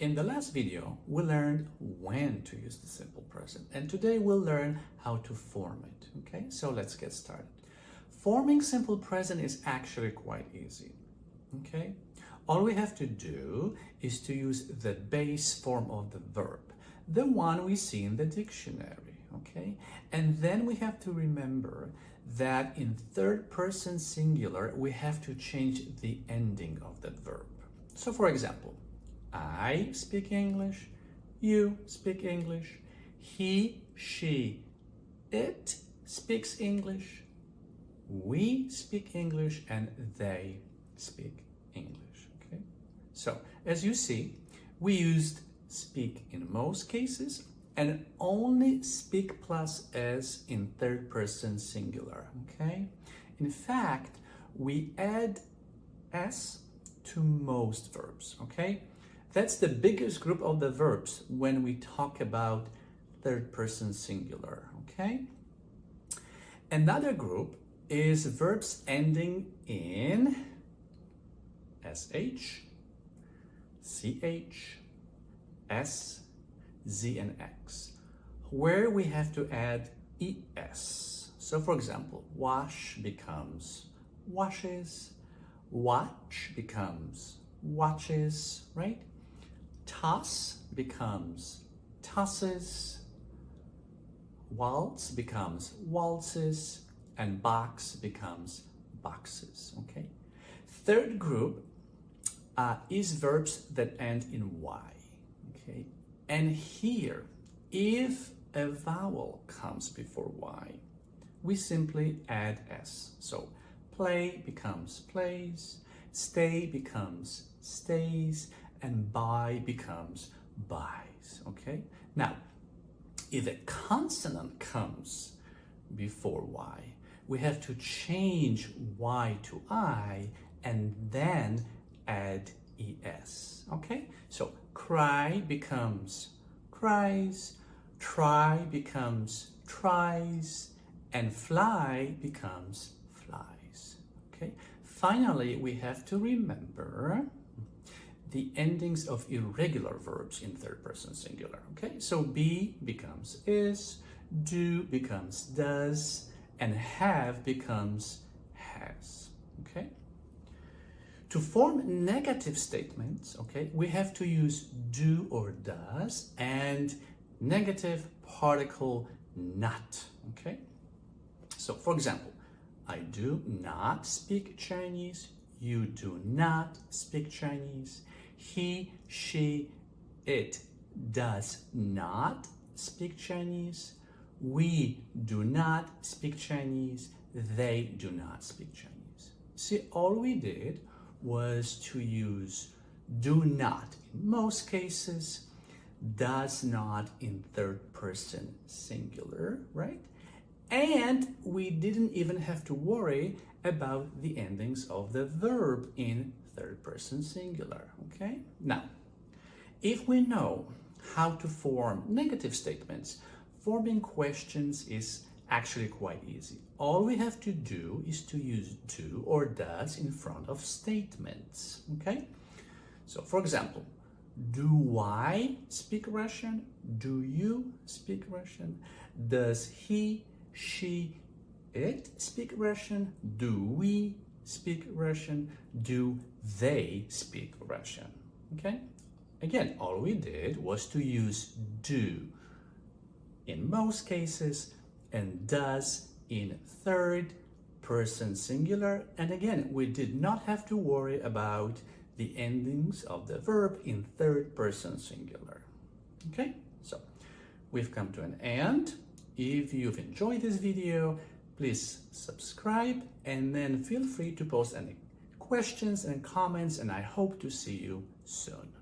In the last video, we learned when to use the simple present, and today we'll learn how to form it, okay? So let's get started. Forming simple present is actually quite easy, okay? All we have to do is to use the base form of the verb, the one we see in the dictionary, okay? And then we have to remember that in third person singular, we have to change the ending of that verb. So for example, I speak English, you speak English, he, she, it speaks English, we speak English, and they speak English, okay? So, as you see, we used speak in most cases and only speak plus s in third person singular, okay? In fact, we add s to most verbs, okay? That's the biggest group of the verbs when we talk about third person singular, okay? Another group is verbs ending in sh, ch, s, z, and x, where we have to add es. So for example, wash becomes washes, watch becomes watches, right? Toss becomes tosses, waltz becomes waltzes, and box becomes boxes, okay? Third group is verbs that end in y, okay? And here, if a vowel comes before y, we simply add s. So play becomes plays, stay becomes stays, and buy becomes buys, okay? Now, if a consonant comes before y, we have to change y to I and then add es, okay? So cry becomes cries, try becomes tries, and fly becomes flies, okay? Finally, we have to remember the endings of irregular verbs in third person singular, okay? So be becomes is, do becomes does, and have becomes has, okay? To form negative statements, okay, we have to use do or does and negative particle not, okay? So for example, I do not speak Chinese, you do not speak Chinese, he, she, it does not speak Chinese, we do not speak Chinese, they do not speak Chinese. See, all we did was to use do not in most cases, does not in third person singular, right? And we didn't even have to worry about the endings of the verb in third person singular, okay? Now, if we know how to form negative statements, forming questions is actually quite easy. All we have to do is to use do or does in front of statements, okay? So for example, do I speak Russian? Do you speak Russian? Does he, she, it speak Russian? Do we speak Russian? Do they speak Russian? Okay? Again, all we did was to use do in most cases and does in third person singular. And again, we did not have to worry about the endings of the verb in third person singular. Okay? So we've come to an end. If you've enjoyed this video, please subscribe and then feel free to post any questions and comments, and I hope to see you soon.